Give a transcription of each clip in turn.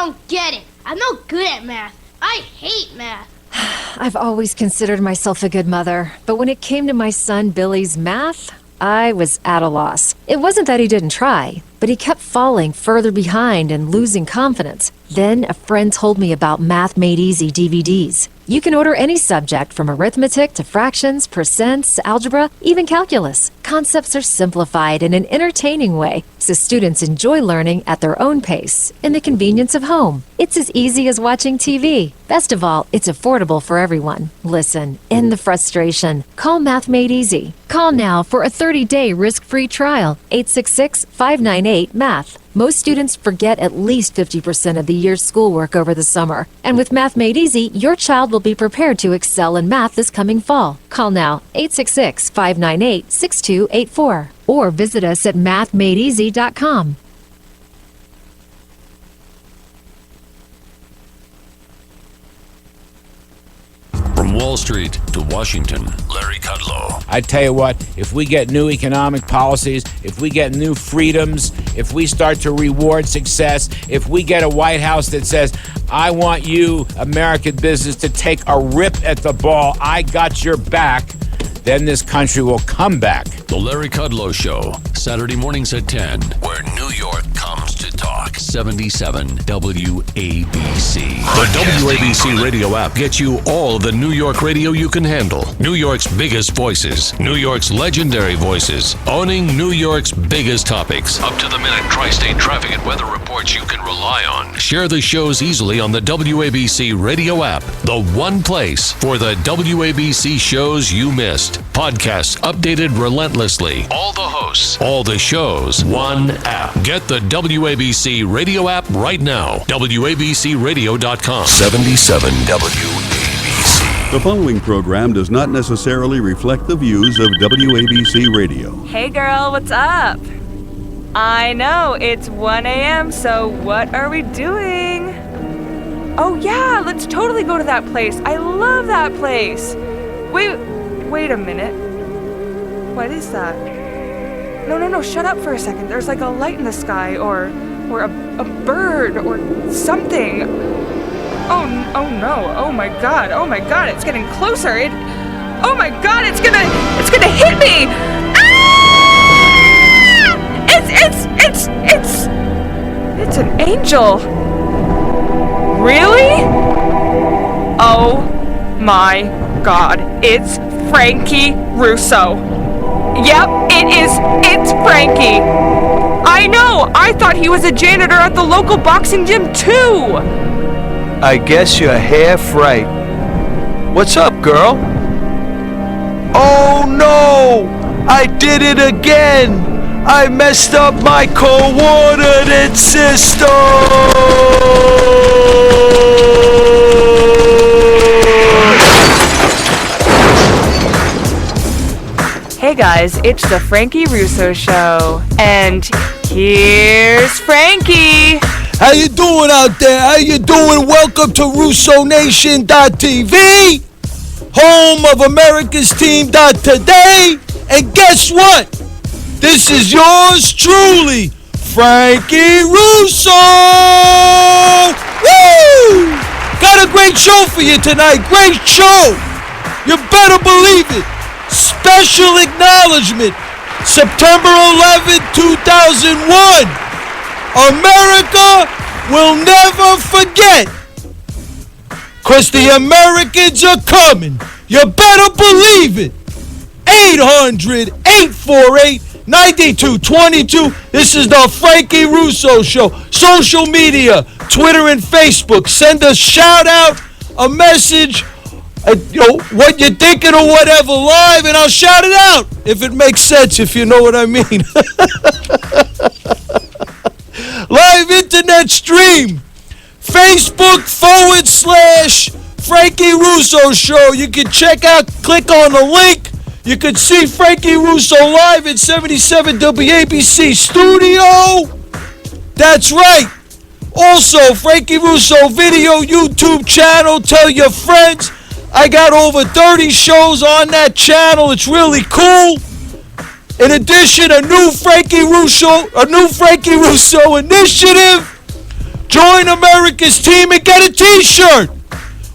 don't get it. I'm no good at math. I hate math. I've always considered myself a good mother, but when it came to my son Billy's math, I was at a loss. It wasn't that he didn't try, but he kept falling further behind and losing confidence. Then a friend told me about Math Made Easy DVDs. You can order any subject from arithmetic to fractions, percents, algebra, even calculus. Concepts are simplified in an entertaining way, so students enjoy learning at their own pace, in the convenience of home. It's as easy as watching TV. Best of all, it's affordable for everyone. Listen, end the frustration. Call Math Made Easy. Call now for a 30-day risk-free trial. 866-598-MATH. Most students forget at least 50% of the year's schoolwork over the summer. And with Math Made Easy, your child will be prepared to excel in math this coming fall. Call now, 866-598-6284. Or visit us at mathmadeeasy.com. From Wall Street to Washington, Larry Kudlow. I tell you what, if we get new economic policies, if we get new freedoms, if we start to reward success, if we get a White House that says, I want you, American business, to take a rip at the ball, I got your back, then this country will come back. The Larry Kudlow Show, Saturday mornings at 10, where New York comes to talk. 77 WABC. The WABC radio app gets you all the New York radio you can handle. New York's biggest voices, New York's legendary voices, owning New York's biggest topics. Up to the minute tri-state traffic and weather reports you can rely on. Share the shows easily on the WABC radio app, the one place for the WABC shows you missed. Podcasts updated relentlessly. All the hosts, all the shows, one app. Get the WABC radio app right now. WABCRadio.com. 77 WABC. The following program does not necessarily reflect the views of WABC Radio. Hey girl, what's up? I know, it's 1 a.m., so what are we doing? Oh yeah, let's totally go to that place. I love that place. Wait a minute. What is that? No, shut up for a second. There's like a light in the sky, or a bird, or something. Oh no, oh my god, it's getting closer. Oh my god, it's gonna hit me! Ah! It's an angel. Really? Oh my god, it's Frankie Russo. Yep, it's Frankie. I know, I thought he was a janitor at the local boxing gym too. I guess you're half right. What's up, girl? Oh no! I did it again! I messed up my coordinate system! Hey guys, it's the Frankie Russo Show, and here's Frankie! How you doing out there? How you doing? Welcome to RussoNation.tv, home of America's Team.today, and guess what? This is yours truly, Frankie Russo! Woo! Got a great show for you tonight, great show! You better believe it! Special acknowledgement, September 11, 2001. America will never forget. 'Cause the Americans are coming. You better believe it. 800-848-9222. This is the Frankie Russo Show. Social media, Twitter and Facebook. Send a shout out, a message, what you're thinking or whatever live, and I'll shout it out if it makes sense, if you know what I mean. Live internet stream, Facebook/Frankie Russo Show. You can check out, click on the link. You can see Frankie Russo live in 77 WABC studio. That's right. Also, Frankie Russo video YouTube channel. Tell your friends. I got over 30 shows on that channel. It's really cool. In addition, a new Frankie Russo initiative Join America's team and get a t-shirt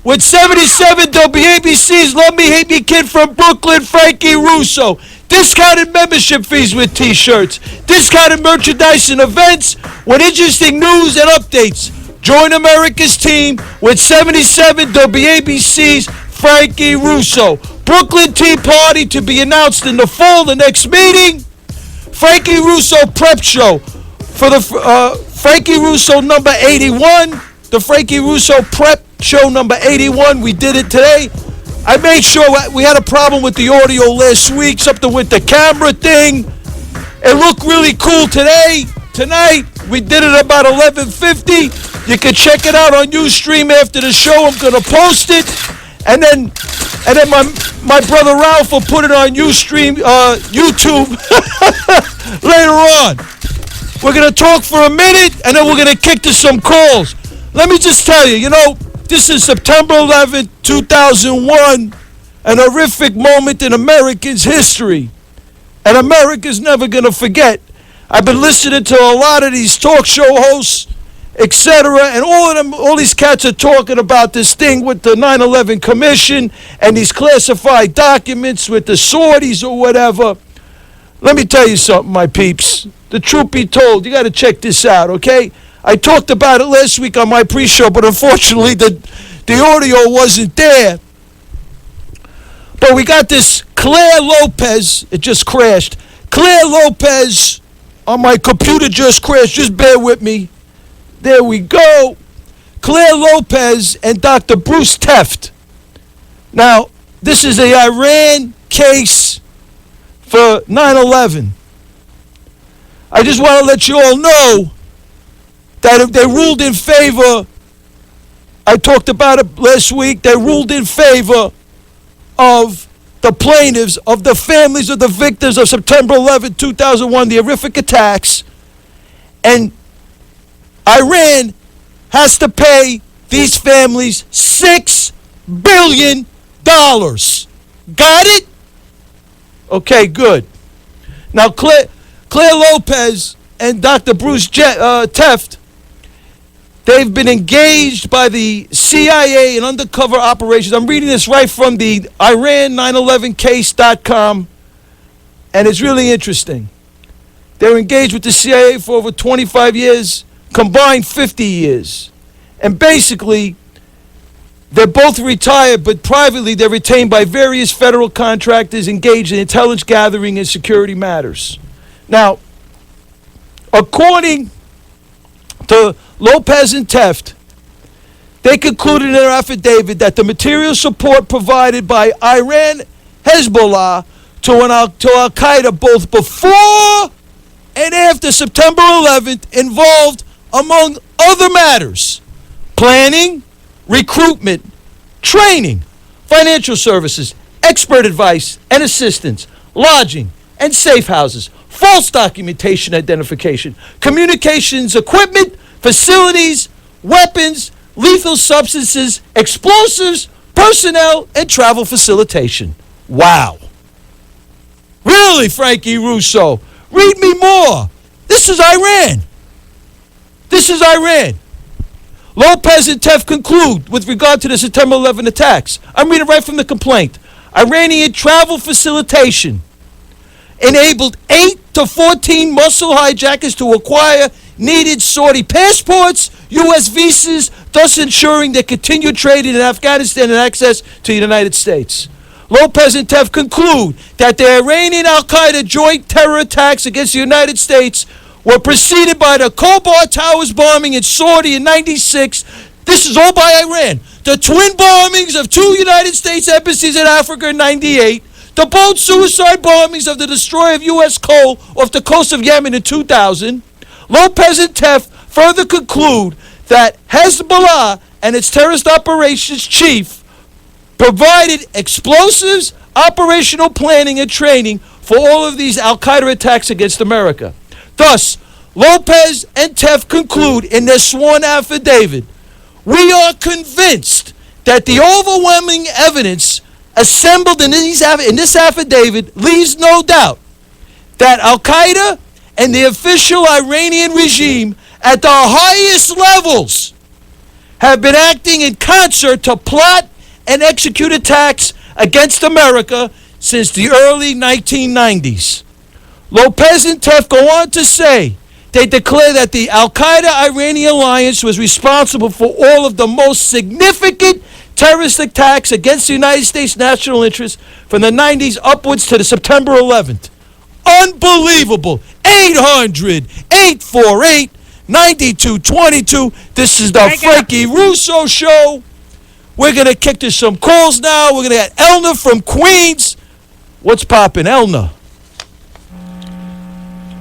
with 77 WABC's Love Me, Hate Me Kid from Brooklyn, Frankie Russo. Discounted membership fees with t-shirts. Discounted merchandise and events with interesting news and updates. Join America's team with 77 WABC's Frankie Russo. Brooklyn Tea Party to be announced in the fall, the next meeting. Frankie Russo Prep Show for the Frankie Russo number 81. The Frankie Russo Prep Show number 81. We did it today. I made sure we had a problem with the audio last week, something with the camera thing. It looked really cool today. Tonight, we did it about 11:50. You can check it out on Ustream after the show. I'm going to post it. And then my brother Ralph will put it on Ustream, YouTube later on. We're going to talk for a minute, and then we're going to kick to some calls. Let me just tell you, this is September 11th, 2001, an horrific moment in Americans' history. And America's never going to forget. I've been listening to a lot of these talk show hosts, etc., and all these cats are talking about this thing with the 9/11 Commission and these classified documents with the Saudis or whatever. Let me tell you something, my peeps. The truth be told, you got to check this out, okay? I talked about it last week on my pre-show, but unfortunately the audio wasn't there. But we got this Claire Lopez. It just crashed. Claire Lopez on my computer just crashed. Just bear with me. There we go. Claire Lopez and Dr. Bruce Teft. Now, this is a Iran case for 9/11. I just want to let you all know that if they ruled in favor, I talked about it last week, they ruled in favor of the plaintiffs, of the families of the victims of September 11, 2001, the horrific attacks, and Iran has to pay these families $6 billion. Got it? Okay, good. Now, Claire Lopez and Dr. Bruce Teft, they've been engaged by the CIA in undercover operations. I'm reading this right from the Iran911case.com, and it's really interesting. They're engaged with the CIA for over 25 years, combined 50 years. And basically, they're both retired, but privately they're retained by various federal contractors engaged in intelligence gathering and security matters. Now, according to Lopez and Teft, they concluded in their affidavit that the material support provided by Iran Hezbollah to Al-Qaeda both before and after September 11th involved, among other matters, planning, recruitment, training, financial services, expert advice and assistance, lodging and safe houses, false documentation identification, communications equipment, facilities, weapons, lethal substances, explosives, personnel, and travel facilitation. Wow. Really, Frankie Russo? Read me more. This is Iran. This is Iran. Lopez and Teft conclude with regard to the September 11 attacks. I'm reading right from the complaint. Iranian travel facilitation enabled 8 to 14 muscle hijackers to acquire needed Saudi passports, U.S. visas, thus ensuring their continued trade in Afghanistan and access to the United States. Lopez and Teft conclude that the Iranian Al-Qaeda joint terror attacks against the United States were preceded by the Khobar Towers bombing in Saudi in '96. This is all by Iran. The twin bombings of 2 United States embassies in Africa in '98. The boat suicide bombings of the destroyer of U.S. coal off the coast of Yemen in 2000. Lopez and Teft further conclude that Hezbollah and its terrorist operations chief provided explosives, operational planning, and training for all of these Al-Qaeda attacks against America. Thus, Lopez and Teft conclude in their sworn affidavit, we are convinced that the overwhelming evidence assembled in this affidavit leaves no doubt that Al-Qaeda and the official Iranian regime, at the highest levels have been acting in concert to plot and execute attacks against America since the early 1990s. Lopez and Teff go on to say they declare that the Al-Qaeda-Iranian alliance was responsible for all of the most significant terrorist attacks against the United States national interest from the 90s upwards to the September 11th. Unbelievable. 800-848-9222. This is the Frankie Russo Show. We're going to kick to some calls now. We're going to get Elna from Queens. What's poppin', Elna?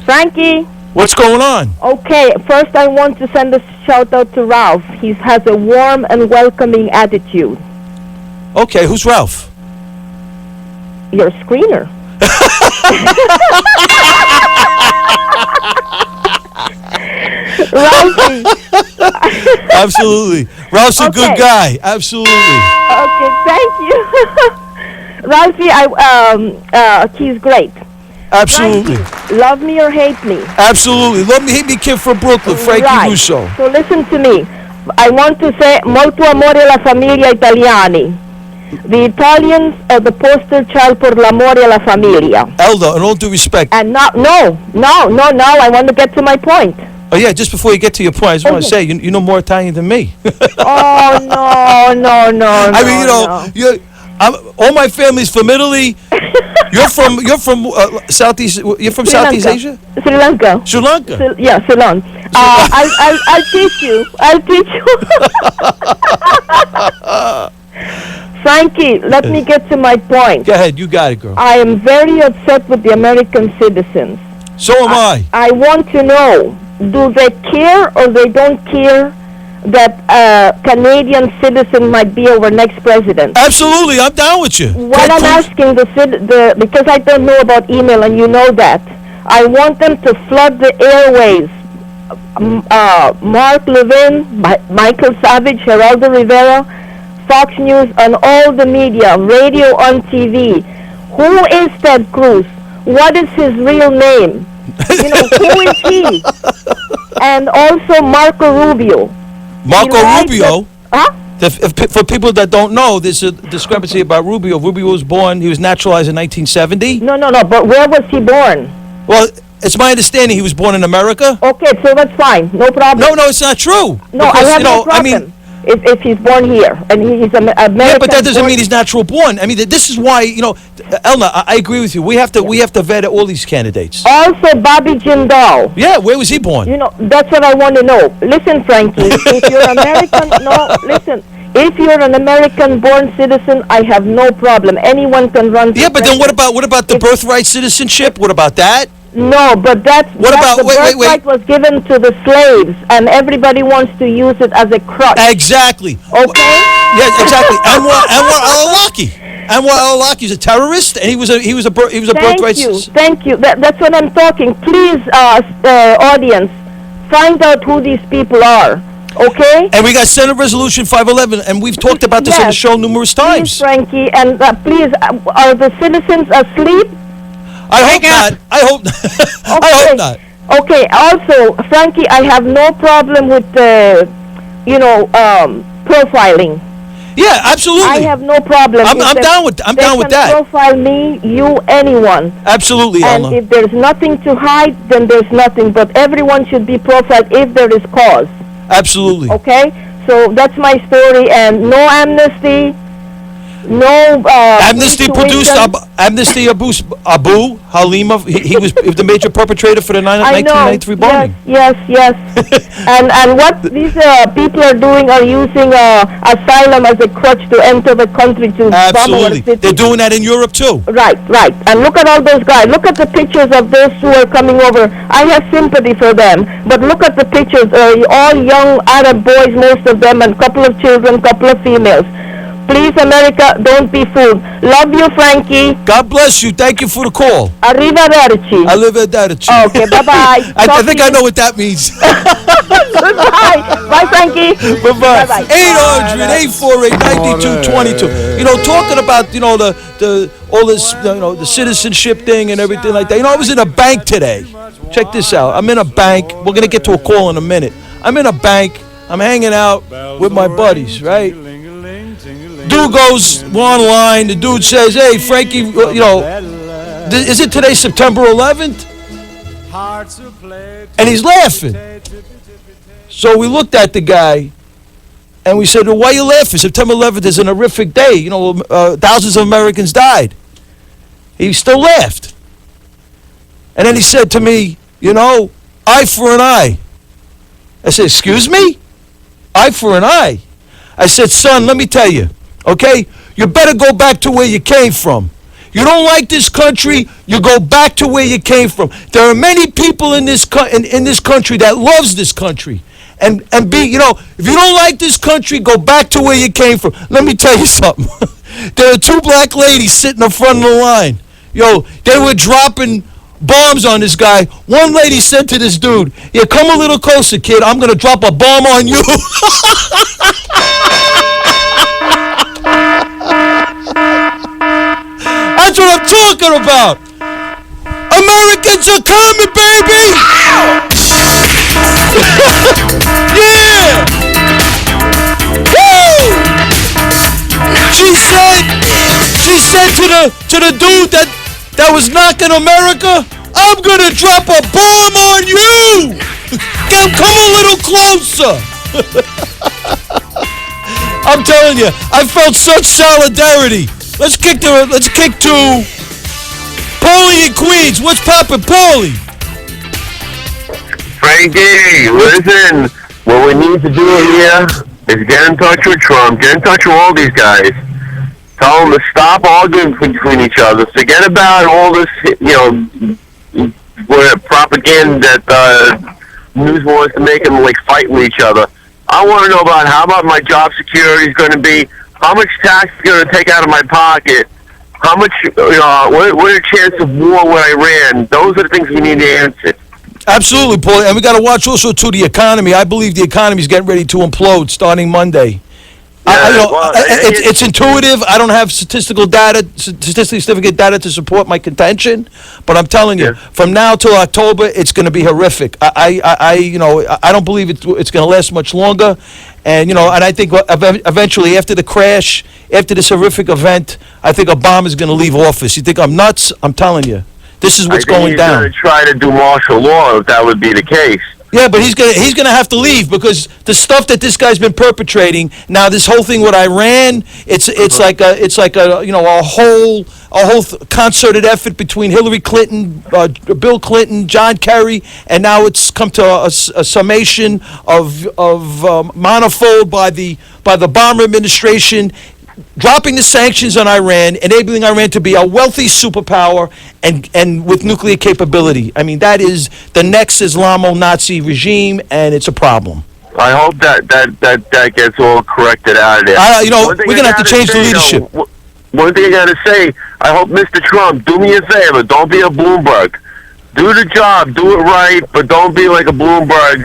Frankie. What's going on? Okay, first I want to send a shout out to Ralph. He has a warm and welcoming attitude. Okay, who's Ralph? Your screener. Ralphie. Absolutely. Ralph's a good guy. Absolutely. Okay, thank you. Ralphie, he's great. Absolutely. Frankie, love me or hate me. Absolutely. Love me, hate me, kid from Brooklyn, Frankie Russo. So listen to me. I want to say molto amore alla famiglia italiani. The Italians are the poster child per l'amore alla famiglia. Elda, in all due respect. And no, I want to get to my point. Oh, yeah, just before you get to your point, I just want to say, you know more Italian than me. Oh, no. I mean, all my family's from Italy. You're from Southeast. You're from Southeast Asia. Sri Lanka. Sri Lanka. Ceylon. I'll teach you. Frankie, let me get to my point. Go ahead. You got it, girl. I am very upset with the American citizens. So am I. I want to know, do they care or they don't care that a Canadian citizen might be our next president? Absolutely, I'm down with you. What I'm asking because I don't know about email and you know that, I want them to flood the airways. Mark Levin, Michael Savage, Geraldo Rivera, Fox News, and all the media, radio, on TV. Who is Ted Cruz? What is his real name? Who is he? And also Marco Rubio. Rubio? Huh? For people that don't know, there's a discrepancy about Rubio. Rubio was born, he was naturalized in 1970. No, but where was he born? Well, it's my understanding he was born in America. Okay, so that's fine. No problem. No, it's not true. No, because, I have no problem. If he's born here and he's American. Yeah, but that doesn't mean he's natural born. I mean, this is why, Elna, I agree with you. We have to vet all these candidates. Also, Bobby Jindal. Yeah, where was he born? That's what I want to know. Listen, Frankie, if you're American, if you're an American-born citizen, I have no problem. Anyone can run. Yeah, but then what about the birthright citizenship? What about that? No, but the birthright was given to the slaves, and everybody wants to use it as a crutch. Exactly. Okay. Yeah, exactly. Anwar al-Awlaki. Anwar al-Awlaki is a terrorist, and he was a birthright citizen. Thank you. That's what I'm talking. Please, audience, find out who these people are. Okay. And we got Senate Resolution 511, and we've talked about this on the show numerous times. Please, Frankie, and please, are the citizens asleep? I hope not. I hope not. Okay. Also, Frankie, I have no problem with profiling. Yeah, absolutely. I have no problem. I'm down with that. They can profile me, you, anyone. Absolutely, And Elna. if there's nothing to hide, then there's nothing. But everyone should be profiled if there is cause. Absolutely. Okay. So that's my story, and no amnesty. No Amnesty produced Amnesty Abu Halima. He was the major perpetrator for the 1993 bombing. Yes. and what these people are doing are using asylum as a crutch to enter the country to bomb our city. They're doing that in Europe too. Right. And look at all those guys. Look at the pictures of those who are coming over. I have sympathy for them, but look at the pictures. All young Arab boys, most of them, and a couple of children, couple of females. Please, America, don't be fooled. Love you, Frankie. God bless you. Thank you for the call. Arrivederci. Arrivederci. Okay, bye-bye. I think I know what that means. Goodbye. Bye, Frankie. Bye-bye. 800-848-9222. talking about, the all this, the citizenship thing and everything like that. I was in a bank today. Check this out. I'm in a bank. We're going to get to a call in a minute. I'm in a bank. I'm hanging out with my buddies, right? Dude goes online. The dude says, hey, Frankie, is it today September 11th? And he's laughing. So we looked at the guy. And we said, well, why are you laughing? September 11th is an horrific day. Thousands of Americans died. He still laughed. And then he said to me, eye for an eye. I said, excuse me? Eye for an eye. I said, son, let me tell you, okay? You better go back to where you came from. You don't like this country, you go back to where you came from. There are many people in this country that loves this country. And if you don't like this country, go back to where you came from. Let me tell you something. There are two black ladies sitting in front of the line. They were dropping bombs on this guy. One lady said to this dude, yeah, come a little closer, kid. I'm going to drop a bomb on you. That's what I'm talking about. Americans are coming, baby. Yeah! Woo! She said to the dude that was knocking America, I'm gonna drop a bomb on you! Come a little closer! I'm telling you, I felt such solidarity. Let's kick to Paulie in Queens. What's poppin', Paulie? Frankie, listen, what we need to do here is get in touch with Trump, get in touch with all these guys, tell them to stop arguing between each other, forget about all this, propaganda that news wants to make them fight with each other. I want to know about how about my job security is going to be, how much tax is going to take out of my pocket, how much, what are the chances of war with Iran? Those are the things we need to answer. Absolutely, Paul. And we got to watch also, too, the economy. I believe the economy is getting ready to implode starting Monday. It's intuitive. I don't have statistically significant data to support my contention, but I'm telling you, from now till October, it's going to be horrific. I don't believe it's going to last much longer, and and I think eventually after the crash, after this horrific event, I think Obama is going to leave office. You think I'm nuts? I'm telling you, this is what's going down. He's going to try to do martial law if that would be the case. Yeah, but he's gonna have to leave because the stuff that this guy's been perpetrating. Now, this whole thing with Iran, it's like a whole concerted effort between Hillary Clinton, Bill Clinton, John Kerry, and now it's come to a summation of manifold by the Obama administration. Dropping the sanctions on Iran, enabling Iran to be a wealthy superpower and with nuclear capability. I mean, that is the next Islamo-Nazi regime, and it's a problem. I hope that gets all corrected out of there. We're going to have to change the leadership. One thing I got to say, I hope Mr. Trump, do me a favor, don't be a Bloomberg. Do the job, do it right, but don't be like a Bloomberg,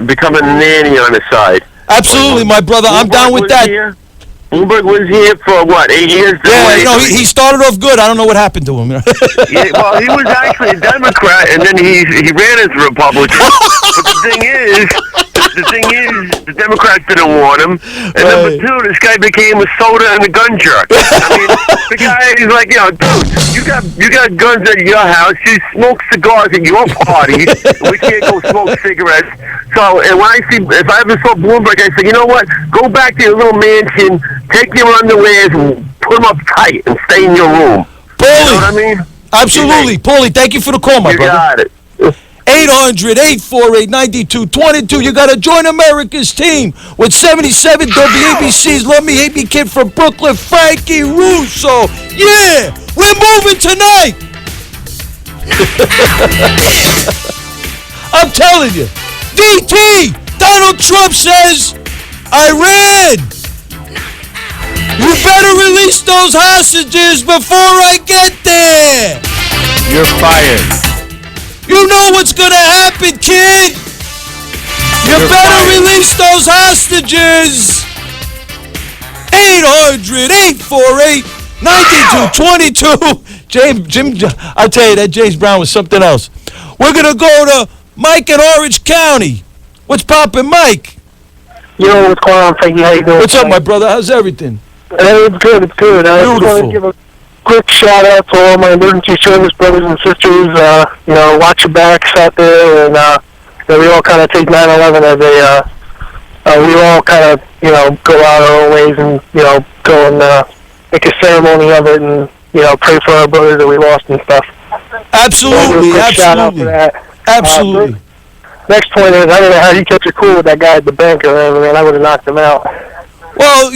becoming a nanny on the side. Absolutely, my brother. I'm down with that. Bloomberg was here for, 8 years? Yeah, he started off good. I don't know what happened to him. Yeah, well, he was actually a Democrat, and then he ran as a Republican. But the thing is, the Democrats didn't want him. And number two, this guy became a soda and a gun jerk. I mean, the guy is like, dude, you got guns at your house. You smoke cigars at your parties. We can't go smoke cigarettes. So, and when if I ever saw Bloomberg, I say, you know what? Go back to your little mansion, take your underwears, and put them up tight, and stay in your room. Paulie, you know what I mean? Absolutely. Paulie, thank you for the call, my brother. You got it. 800-848-9222. You got to join America's team with 77 WABC's Love Me Hate Me Kid from Brooklyn, Frankie Russo. Yeah, we're moving tonight. I'm telling you. DT, Donald Trump says, Iran, you better release those hostages before I get there. You're fired. You know what's gonna happen, kid. You better release those hostages. 800 1-800-848-9222. Jim, I'll tell you, that James Brown was something else. We're going to go to Mike in Orange County. What's poppin', Mike? Yo, what's going on, Frankie? How you doing? What's up, my brother? How's everything? It's good, it's good. I just want to give a quick shout out to all my emergency service brothers and sisters. Watch your backs out there, and we all kind of take 9/11 as we all kind of, go out our own ways and, go and make a ceremony of it and, pray for our brothers that we lost and stuff. Absolutely, so shout out for that. Absolutely. Next point is, I don't know how you kept it cool with that guy at the bank or whatever, man. I would have knocked him out. Well,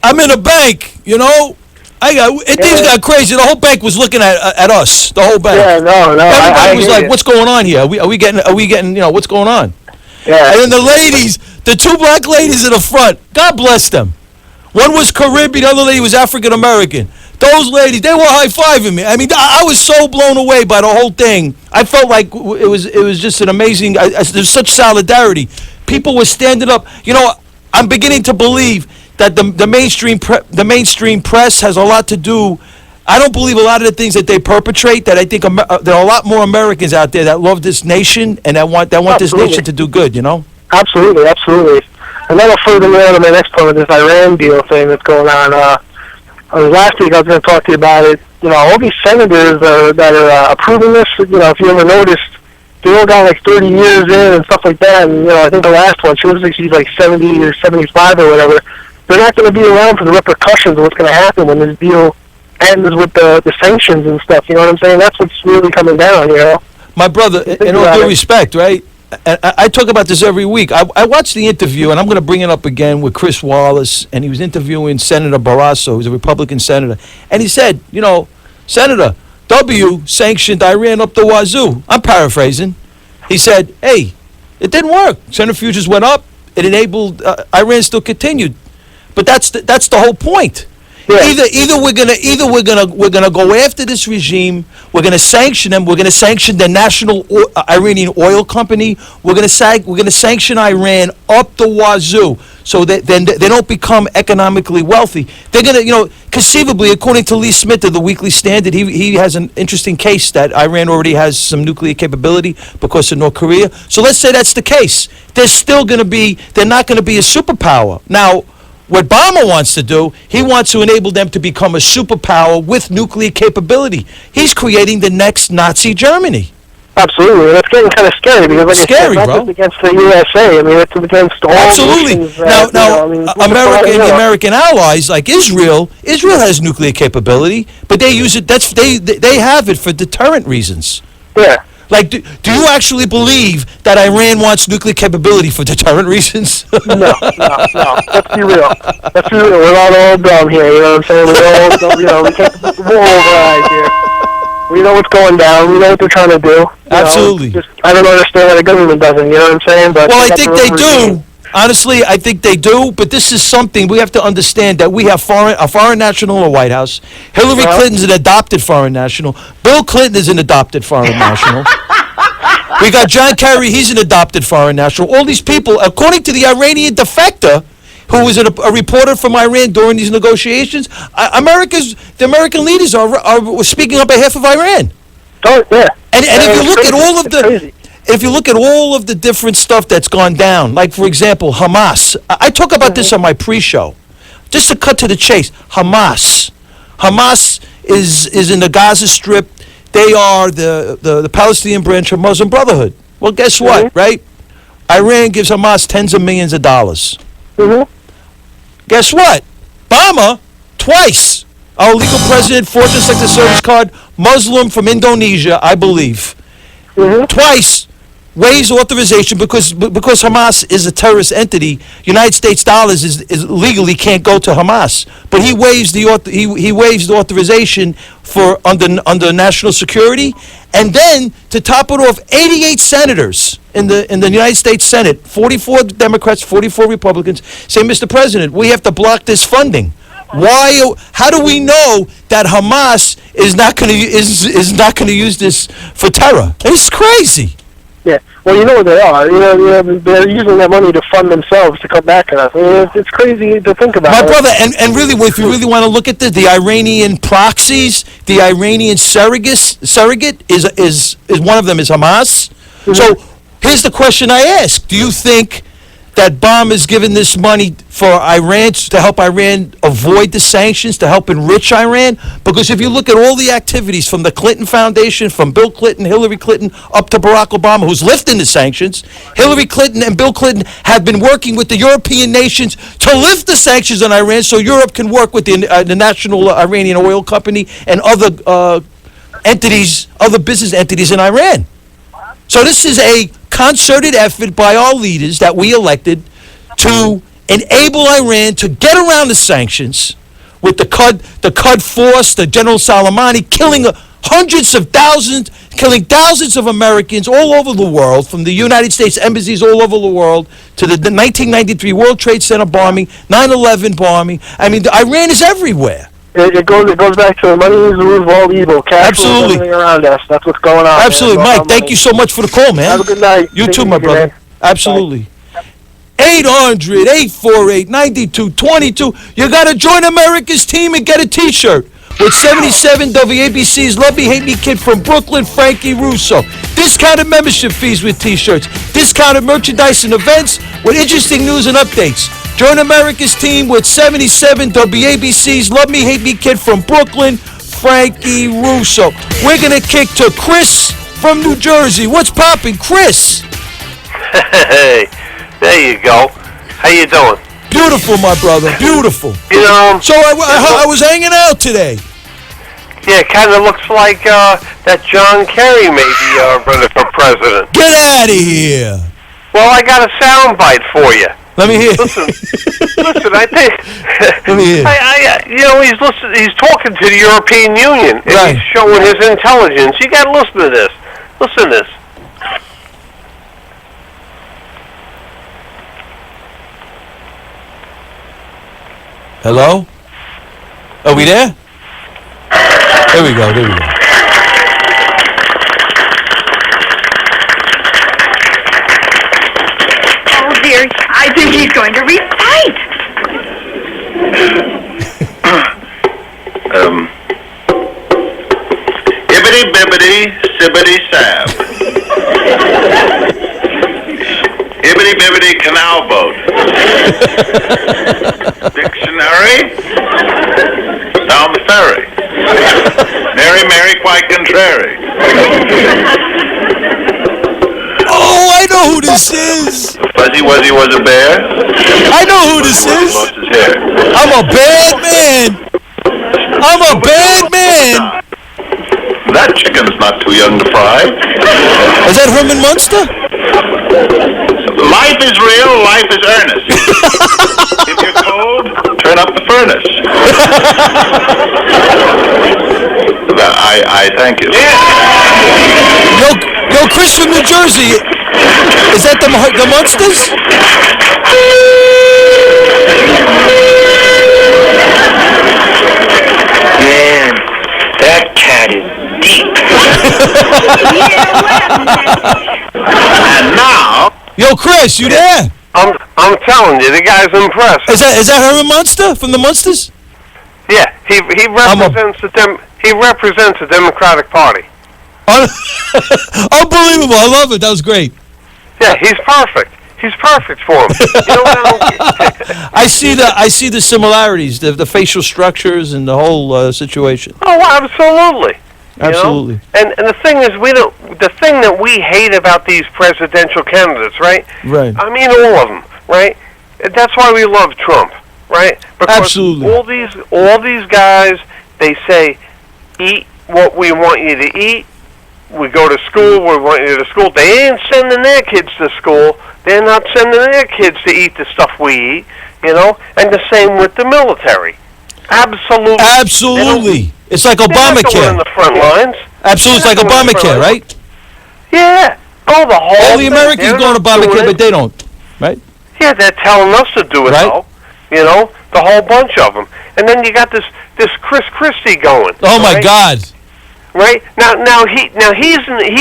I'm in a bank, things got crazy. The whole bank was looking at us. The whole bank. Yeah, no. Everybody was like, "What's going on here? Are we getting? What's going on?" Yeah. And then the ladies, the two black ladies in the front, God bless them. One was Caribbean, the other lady was African American. Those ladies, they were high-fiving me. I mean, I was so blown away by the whole thing. I felt like it was just an amazing. There's such solidarity. People were standing up. I'm beginning to believe that the mainstream press has a lot to do. I don't believe a lot of the things that they perpetrate. That I think there are a lot more Americans out there that love this nation and that want this nation to do good. Absolutely. And that'll further me on to my next point with this Iran deal thing that's going on. Last week I was going to talk to you about it. All these senators that are approving this. If you ever noticed, they all got like 30 years in and stuff like that. And I think the last one, she's like 70 or 75 or whatever. They're not going to be around for the repercussions of what's going to happen when this deal ends with the sanctions and stuff. You know what I'm saying? That's what's really coming down. My brother, in all due respect, right? I talk about this every week. I watched the interview, and I'm going to bring it up again with Chris Wallace, and he was interviewing Senator Barrasso, who's a Republican senator, and he said, Senator W sanctioned Iran up the wazoo. I'm paraphrasing. He said, hey, it didn't work. Centrifuges went up. It enabled Iran still continued, but that's the whole point. Yeah. Either we're gonna go after this regime. We're gonna sanction them. We're gonna sanction the national Iranian oil company. We're gonna sanction Iran up the wazoo, so that then they don't become economically wealthy. They're gonna, conceivably, according to Lee Smith of the Weekly Standard, he has an interesting case that Iran already has some nuclear capability because of North Korea. So let's say that's the case. They're not gonna be a superpower now. What Obama wants to do, he wants to enable them to become a superpower with nuclear capability. He's creating the next Nazi Germany. Absolutely. That's getting kind of scary because, like scary, I said, it's against the USA. I mean, it's against all Absolutely. nations. The American allies, like Israel has nuclear capability, but they use it. They have it for deterrent reasons. Yeah. Like, do you actually believe that Iran wants nuclear capability for deterrent reasons? No. Let's be real. We're not all dumb here, you know what I'm saying? We can't put the wool over our eyes here. We know what's going down. We know what they're trying to do. Absolutely. I don't understand why the government doesn't, you know what I'm saying? But I think they do. Honestly, I think they do, but this is something we have to understand, that we have a foreign national in the White House. Hillary Clinton's an adopted foreign national. Bill Clinton is an adopted foreign national. We got John Kerry, he's an adopted foreign national. All these people, according to the Iranian defector, who was a reporter from Iran during these negotiations, the American leaders are speaking on behalf of Iran. Oh, yeah. And if you look at all of the... If you look at all of the different stuff that's gone down, like, for example, Hamas. I talk about this on my pre-show. Just to cut to the chase, Hamas is in the Gaza Strip. They are the Palestinian branch of Muslim Brotherhood. Well, guess what, right? Iran gives Hamas tens of millions of dollars. Guess what? Obama, twice. Our legal president, Fortune Sector Service Card, Muslim from Indonesia, I believe. Twice waived authorization because Hamas is a terrorist entity. United States dollars is legally can't go to Hamas, but he waives the authorization for under national security, and then to top it off, 88 senators in the United States Senate, 44 Democrats, 44 Republicans, say, Mr. President, we have to block this funding. Why? How do we know that Hamas is not going to use this for terror? It's crazy. Yeah. Well, you know what they are. They're using that money to fund themselves to come back at us. I mean, it's crazy to think about. My brother, and really, if you really want to look at the Iranian proxies, the Iranian surrogate is one of them is Hamas. Mm-hmm. So here's the question I ask: do you think that Obama is giving this money for Iran to help Iran avoid the sanctions, to help enrich Iran? Because if you look at all the activities from the Clinton Foundation, from Bill Clinton, Hillary Clinton, up to Barack Obama, who's lifting the sanctions, Hillary Clinton and Bill Clinton have been working with the European nations to lift the sanctions on Iran so Europe can work with the National Iranian Oil Company and other entities, other business entities in Iran. So this is a concerted effort by our leaders that we elected to enable Iran to get around the sanctions with the Qud force, the General Soleimani, killing hundreds of thousands, killing thousands of Americans all over the world, from the United States embassies all over the world to the 1993 World Trade Center bombing, 9/11 bombing. I mean, Iran is everywhere. It goes back to the money is the root of all evil. Absolutely. Everything around us. That's what's going on. Absolutely. Mike, thank you so much for the call, man. Have a good night. You too, my brother. Man. Absolutely. 800-848-9222. You got to join America's team and get a T-shirt with 77 WABC's Love Me, Hate Me Kid from Brooklyn, Frankie Russo. Discounted membership fees with T-shirts. Discounted merchandise and events with interesting news and updates. Join America's team with 77 WABC's Love Me, Hate Me Kid from Brooklyn, Frankie Russo. We're going to kick to Chris from New Jersey. What's poppin', Chris? Hey, there you go. How you doing? Beautiful, my brother. Beautiful. So I was hanging out today. Yeah, it kind of looks like that John Kerry may be running for president. Get out of here. Well, I got a sound bite for you. Let me hear. Listen, I think. Let me hear. He's talking to the European Union, and right. He's showing his intelligence. You got to listen to this. Listen to this. Hello? Are we there? There we go. There we go. I think he's going to recite. Hibbity bibbity sibbity sab. Hibbity bibbity canal boat. Dictionary. Down the ferry. Mary, Mary, quite contrary. Oh, I know who this is. Fuzzy Wuzzy was a bear. I know who this is. Lost his hair. I'm a bad man. I'm a bad man. That chicken's not too young to fry. Is that Herman Munster? Life is real, life is earnest. If you're cold, turn up the furnace. I thank you. Yo, Chris from New Jersey. Is that the Munsters? Man, that cat is deep. And now... Yo, Chris, you there? I'm telling you, the guy's impressed. Is that Herman Munster from the Munsters? Yeah, he represents the Democratic Party. Unbelievable! I love it. That was great. Yeah, he's perfect. He's perfect for him. You know what I see the similarities, the facial structures, and the whole situation. Oh, absolutely. Absolutely. And the thing is, the thing that we hate about these presidential candidates, right? Right. I mean, all of them, right? That's why we love Trump, right? Because absolutely. All these guys, they say, eat what we want you to eat. We go to school, we want you to school. They ain't sending their kids to school. They're not sending their kids to eat the stuff we eat, And the same with the military. Absolutely. Absolutely. It's like Obamacare. In the front lines. Absolutely. It's like Obamacare, right? Yeah. Oh, the whole all the Americans go on Obamacare, but they don't, right? Yeah, they're telling us to do it, right? though. The whole bunch of them. And then you got this Chris Christie going. Oh, my God. Right now he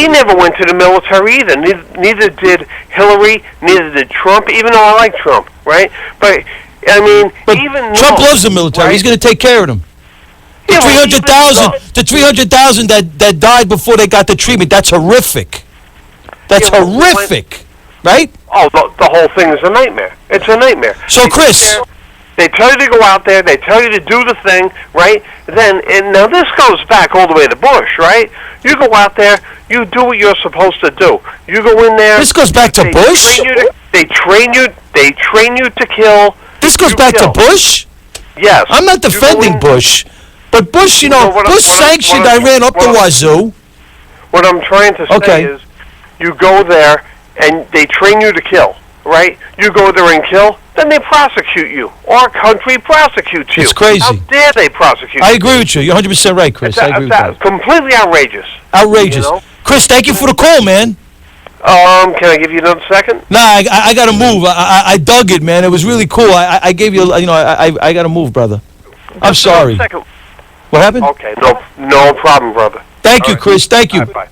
never went to the military either. Neither did Hillary. Neither did Trump. Even though I like Trump, right? But I mean, even Trump though, loves the military. right? He's going to take care of them. The Yeah, 300,000, the 300,000 that died before they got the treatment. That's horrific. That's Yeah, well, horrific, right? Oh, the whole thing is a nightmare. It's a nightmare. So, Chris. They tell you to go out there. They tell you to do the thing, right? Then, and now this goes back all the way to Bush, right? You go out there. You do what you're supposed to do. You go in there. This goes back to Bush? They train you to kill. This goes back to Bush? Yes. I'm not defending Bush. But Bush, Bush sanctioned Iran up the wazoo. What I'm trying to say is, you go there and they train you to kill, right? You go there and kill, then they prosecute you. Our country prosecutes you. It's crazy. How dare they prosecute you? I agree with you. You're 100% right, Chris. I agree with that. Completely outrageous. Outrageous. You know? Chris, thank you for the call, man. Can I give you another second? Nah, I got to move. I dug it, man. It was really cool. I gave you, I got to move, brother. I'm sorry. Second. What happened? Okay, no problem, brother. Thank you, Chris. Thank you. Bye.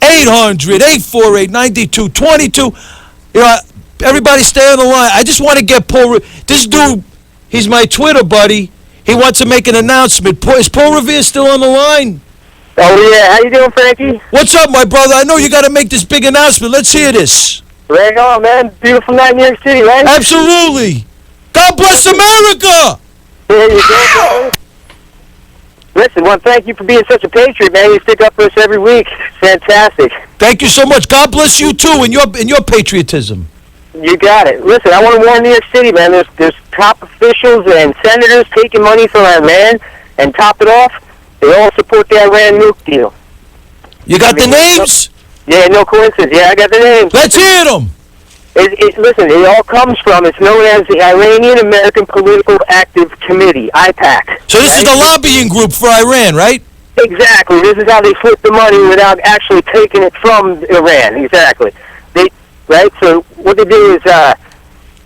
800-848-9222. Everybody stay on the line. I just want to get Paul. This dude, he's my Twitter buddy. He wants to make an announcement. Is Paul Revere still on the line? Oh, yeah. How you doing, Frankie? What's up, my brother? I know you got to make this big announcement. Let's hear this. Right on, man. Beautiful night in New York City, right? Absolutely. God bless America. There you go, bro. Listen, well, thank you for being such a patriot, man. You stick up for us every week. Fantastic. Thank you so much. God bless you, too, in your patriotism. You got it. Listen, I want to warn New York City, man. There's top officials and senators taking money from Iran, and top it off, they all support the Iran nuke deal. You got the names? Yeah, no coincidence. Yeah, I got the names. Let's hear them. Listen, it all comes from, it's known as the Iranian American Political Active Committee, IPAC. So this is the lobbying group for Iran, right? Exactly. This is how they flip the money without actually taking it from Iran. Exactly. Right? So what they do is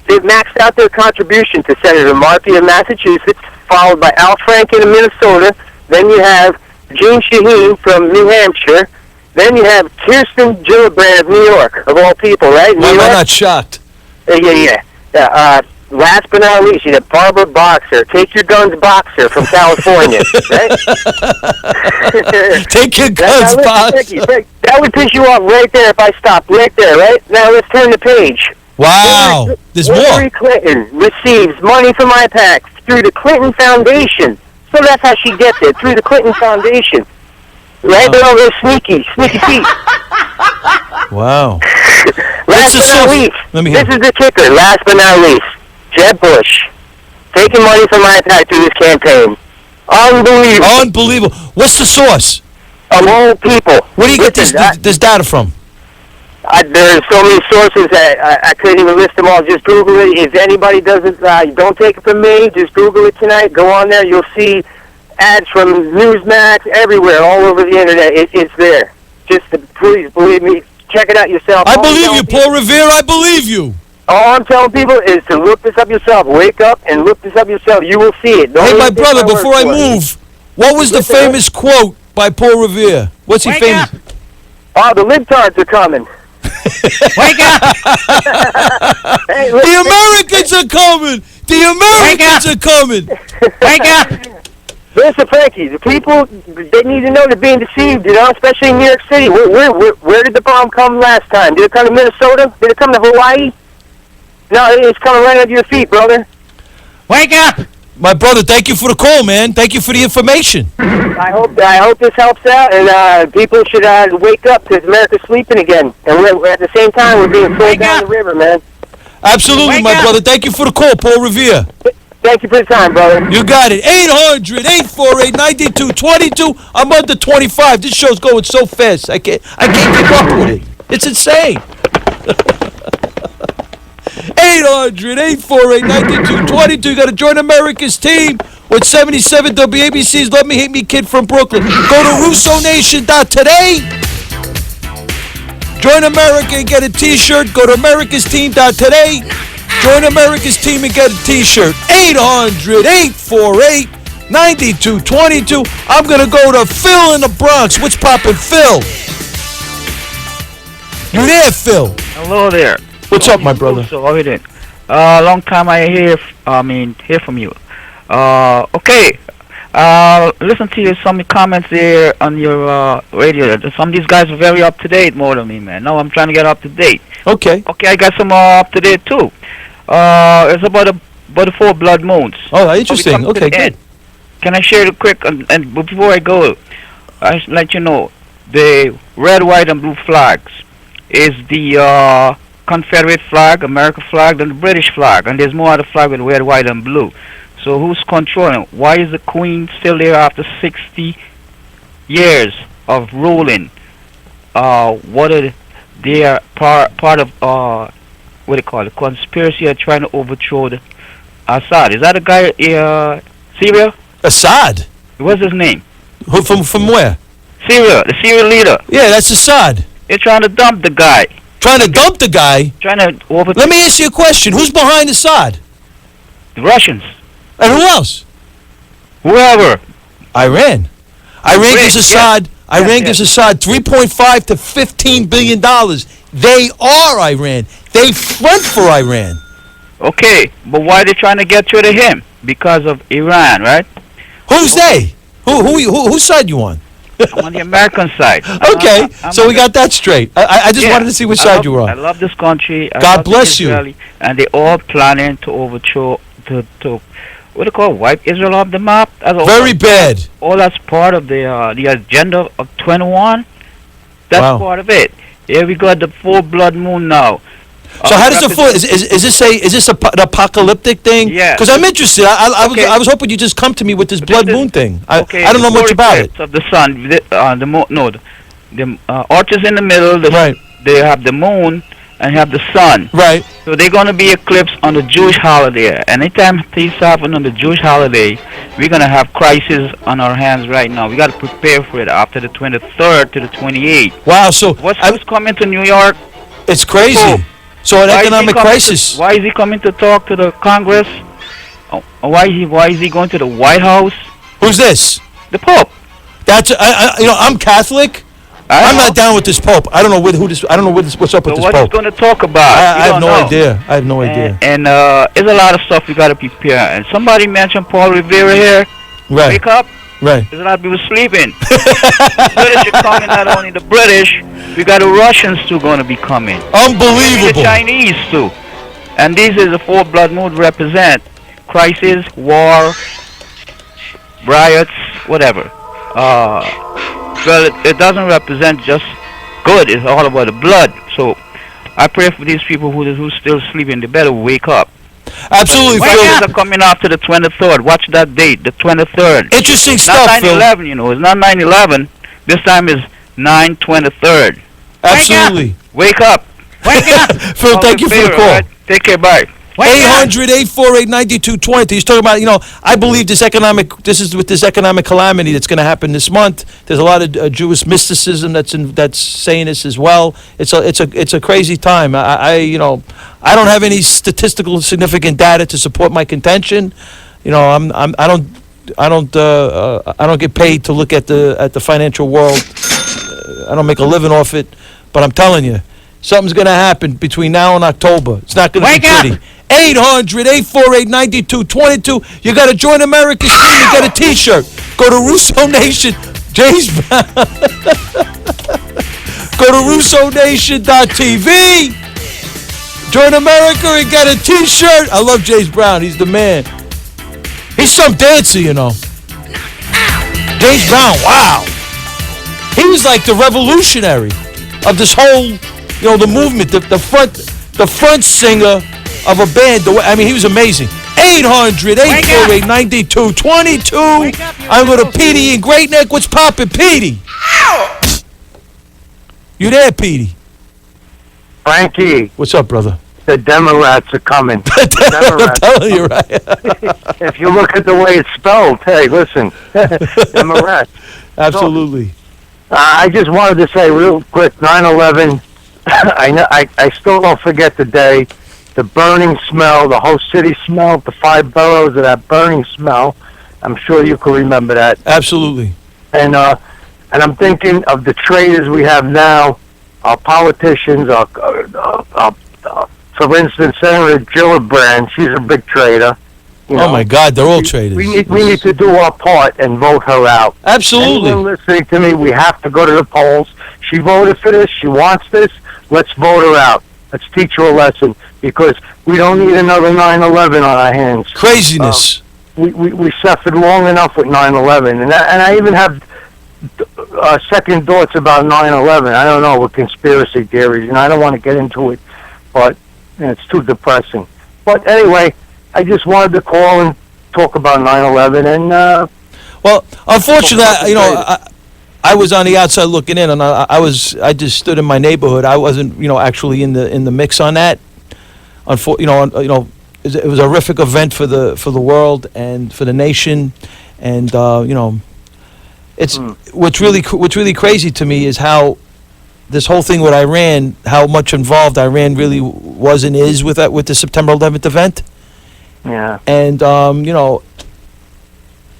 they've maxed out their contribution to Senator Murphy of Massachusetts, followed by Al Franken of Minnesota. Then you have Gene Shaheen from New Hampshire. Then you have Kirsten Gillibrand of New York, of all people, right? Why am I not shocked? Yeah. Last but not least, you have Barbara Boxer, Take Your Guns Boxer from California, right? Take Your Guns Boxer. That would piss you off right there if I stopped right there, right? Now let's turn the page. Wow. There's more. Hillary Clinton receives money from IPAC through the Clinton Foundation. So that's how she gets it, through the Clinton Foundation. Right? They're all those sneaky Pete. Wow. Last but not least, this is the kicker. Last but not least, Jeb Bush taking money from IPAC through this campaign. Unbelievable. What's the source? Of all people. Where do you get this data from? There's so many sources that I couldn't even list them all. Just Google it. If anybody doesn't, don't take it from me. Just Google it tonight. Go on there. You'll see ads from Newsmax everywhere, all over the internet. It's there. Just please believe me. Check it out yourself. I believe you, Paul Revere. I believe you. All I'm telling people is to look this up yourself. Wake up and look this up yourself. You will see it. Hey, my brother, before I move, what was the famous quote by Paul Revere? What's he famous? Oh, the libtards are coming. Wake up! Hey, the Americans are coming! The Americans are coming! Wake up! Listen, Frankie, the people, they need to know they're being deceived, especially in New York City. Where did the bomb come last time? Did it come to Minnesota? Did it come to Hawaii? No, it's coming right under your feet, brother. Wake up! My brother, thank you for the call, man. Thank you for the information. I hope this helps out, and people should wake up because America's sleeping again. And at the same time, we're being pulled down the river, man. Absolutely, my brother. Thank you for the call, Paul Revere. Thank you for the time, brother. You got it. 800-848-9222. I'm under 25. This show's going so fast. I can't keep up with it. It's insane. 800-848-9222. You got to join America's team with 77 WABC's Let Me Hate Me Kid from Brooklyn. Go to RussoNation.today. Join America and get a T-shirt. Go to AmericasTeam.today. Join America's team and get a T-shirt. 800-848-9222. 9222. I'm going to go to Phil in the Bronx. What's poppin', Phil? You there, Phil? Hello there. What's up, my brother? So how you doing? Long time I hear from you. Okay. Listen to some comments there on your radio. Some of these guys are very up to date more than me, man. Now I'm trying to get up to date. Okay. Okay, I got some up to date too. It's about the 4 blood moons. Oh, interesting. Okay, good. Can I share it quick? And before I go, I should let you know the red, white, and blue flags is the Confederate flag, American flag, and the British flag, and there's more other flag with red, white, and blue. So who's controlling? Why is the Queen still there after 60 years of ruling? What are they are part of what do you call it? Conspiracy of trying to overthrow Assad. Is that a guy Syria? Assad. What's his name? Who, from where? Syria, the Syrian leader. Yeah, that's Assad. They're trying to dump the guy. Trying to dump the guy? Trying to overthrow. Let me ask you a question. Who's behind Assad? The Russians. And who else? Whoever. Iran. Iran gives Assad. Yes. Iran gives Assad $3.5 to $15 billion. They are Iran. They front for Iran. Okay, but why are they trying to get rid of him? Because of Iran, right? Who's they? Whose side you on? I'm on the American side. Okay, so we got that straight. I just wanted to see which side you were on. I love this country. God bless you. And they all planning to overthrow, to what do you call it, wipe Israel off the map. Very bad. All that's part of the agenda of 21. That's part of it. Here we got the full blood moon now. So how does the full is this an apocalyptic thing? Yeah. Because I'm interested. I was hoping you'd just come to me with this blood moon thing. I don't know much about it. Of the sun, the Earth is in the middle. They have the moon and have the sun. Right. So they're going to be eclipsed on the Jewish holiday. Anytime things happen on the Jewish holiday, we're going to have crisis on our hands right now. We got to prepare for it after the 23rd to the 28th. Wow. So who's coming to New York? It's crazy. So an economic crisis. Why is he coming to talk to the Congress? Why is he going to the White House? Who's this? The Pope. That's I'm Catholic. I'm not down with this Pope. I don't know what's up with this Pope. What he's going to talk about? I have no idea. I have no idea. And there's a lot of stuff we got to prepare. And somebody mentioned Paul Revere here. Right. Wake up. Right. There's a lot of people sleeping. The British are coming. Not only the British, we got the Russians too going to be coming. Unbelievable. The Chinese too. And these is the 4 blood moon represent crisis, war, riots, whatever. Well, it doesn't represent just good. It's all about the blood. So I pray for these people who's still sleeping. They better wake up. Absolutely, Phil. Are coming after the 23rd. Watch that date, the 23rd. Interesting stuff, Phil. Not 9/11, you know. It's not 9/11. This time is 9/23rd. Absolutely. Wake up. Wake up. Phil, thank you for the call. Right? Take care. Bye. 800-848-9220. He's talking about, I believe this is with this economic calamity that's going to happen this month. There's a lot of Jewish mysticism that's saying this as well. It's a crazy time. I don't have any statistical significant data to support my contention. I don't get paid to look at the financial world. I don't make a living off it, but I'm telling you, something's going to happen between now and October. It's not going to be pretty. 800-848-9222. You got to join America's team and get a T-shirt. Go to Russo Nation. James Brown. Go to RussoNation.tv. Join America and get a T-shirt. I love James Brown. He's the man. He's some dancer, James Brown, wow. He was like the revolutionary of this whole, the movement, the front singer of a band. He was amazing. 800-848-9222. I'm going to Petey in Great Neck. What's poppin', Petey? You there, Petey? Frankie. What's up, brother? The Democrats are coming. I'm telling you, right? If you look at the way it's spelled, hey, listen. Democrats. Absolutely. I just wanted to say real quick, 9/11, I still don't forget the day. The burning smell, the whole city smelled, the 5 boroughs of that burning smell. I'm sure you can remember that. Absolutely. And I'm thinking of the traitors we have now, our politicians, for instance, Senator Gillibrand, she's a big traitor. Oh my God, they're all traitors. We need to do our part and vote her out. Absolutely. Anyone listening to me, we have to go to the polls. She voted for this. She wants this. Let's vote her out. Let's teach her a lesson, because we don't need another 9/11 on our hands. Craziness. We suffered long enough with 9/11, and I even have second thoughts about 9/11. I don't know, with conspiracy theories, and I don't want to get into it, but it's too depressing. But anyway, I just wanted to call and talk about 9/11, and well, unfortunately, I was on the outside looking in, and I just stood in my neighborhood. I wasn't, actually in the mix on that. It was a horrific event for the world and for the nation, and it's what's really crazy to me is how this whole thing with Iran, how much involved Iran really was and is with the September 11th event. Yeah. And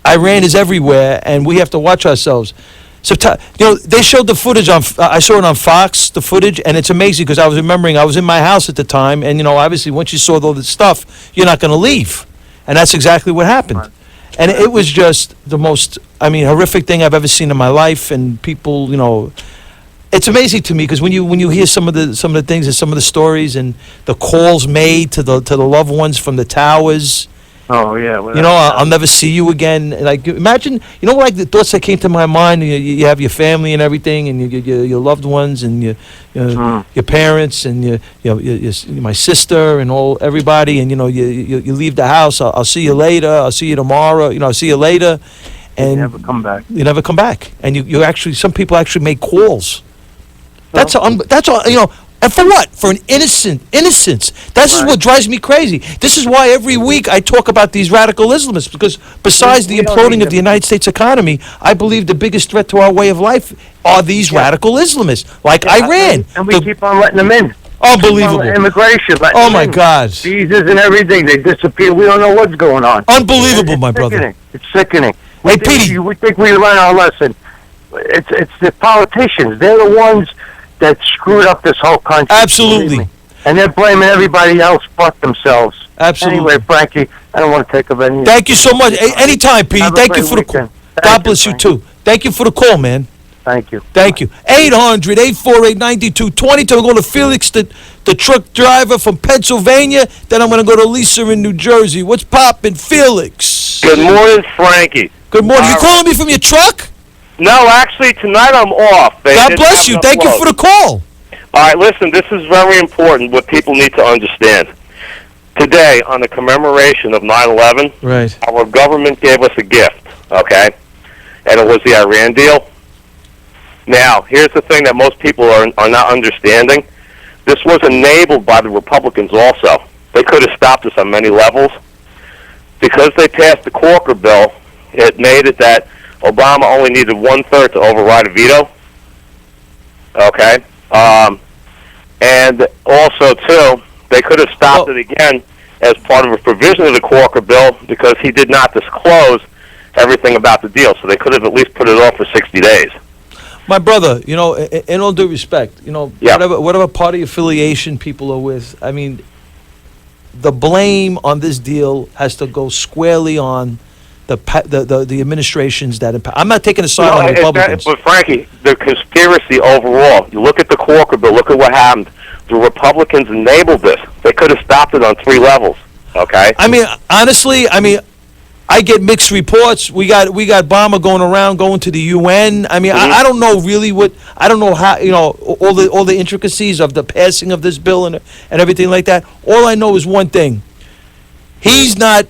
Iran is everywhere, and we have to watch ourselves. So, they showed the footage on. I saw it on Fox, the footage, and it's amazing because I was remembering I was in my house at the time, and obviously once you saw all this stuff, you're not going to leave, and that's exactly what happened. Right. And it was just the most, horrific thing I've ever seen in my life, and people, it's amazing to me because when you hear some of the things and some of the stories and the calls made to the loved ones from the towers. Oh yeah. I'll never see you again. Like, imagine, like the thoughts that came to my mind. You have your family and everything, and your loved ones, and your parents, and my sister, and everybody, and you leave the house. I'll see you later. I'll see you tomorrow. I'll see you later, and you never come back. You never come back, and you actually, some people actually make calls. That's all. And for what? For an innocence. This is what drives me crazy. This is why every week I talk about these radical Islamists, because besides the imploding of the United States economy, I believe the biggest threat to our way of life are these radical Islamists, like Iran. And we keep on letting them in. Unbelievable. Immigration. Oh my God. Visas and everything. They disappear. We don't know what's going on. Unbelievable, my brother. It's sickening. Hey, Petey. We think we learn our lesson. It's the politicians. They're the ones that screwed up this whole country. Absolutely. And they're blaming everybody else but themselves. Absolutely. Anyway, Frankie, I don't want to take up any... Thank you so much. Anytime, Pete. Thank you for the call. God bless you, too. Thank you for the call, man. Thank you. Thank you. 800-848-9222. I'm going to Felix, the truck driver from Pennsylvania. Then I'm going to go to Lisa in New Jersey. What's poppin', Felix? Good morning, Frankie. Good morning. You calling me from your truck? No, actually, tonight I'm off. God bless you. Thank you for the call. All right, listen, this is very important, what people need to understand. Today, on the commemoration of 9/11, right, our government gave us a gift, okay? And it was the Iran deal. Now, here's the thing that most people are not understanding. This was enabled by the Republicans also. They could have stopped us on many levels. Because they passed the Corker bill, it made it that Obama only needed 1/3 to override a veto. Okay? And also, too, they could have stopped it again as part of a provision of the Corker bill because he did not disclose everything about the deal. So they could have at least put it off for 60 days. My brother, in all due respect, whatever party affiliation people are with, the blame on this deal has to go squarely on the administrations that impact. I'm not taking a side on the Republicans. But Frankie, the conspiracy overall, you look at the Corker bill, look at what happened. The Republicans enabled this. They could have stopped it on 3 levels, okay? Honestly, I get mixed reports. We got Obama going to the UN. I don't know really I don't know how, all the intricacies of the passing of this bill and everything like that. All I know is one thing. He's not,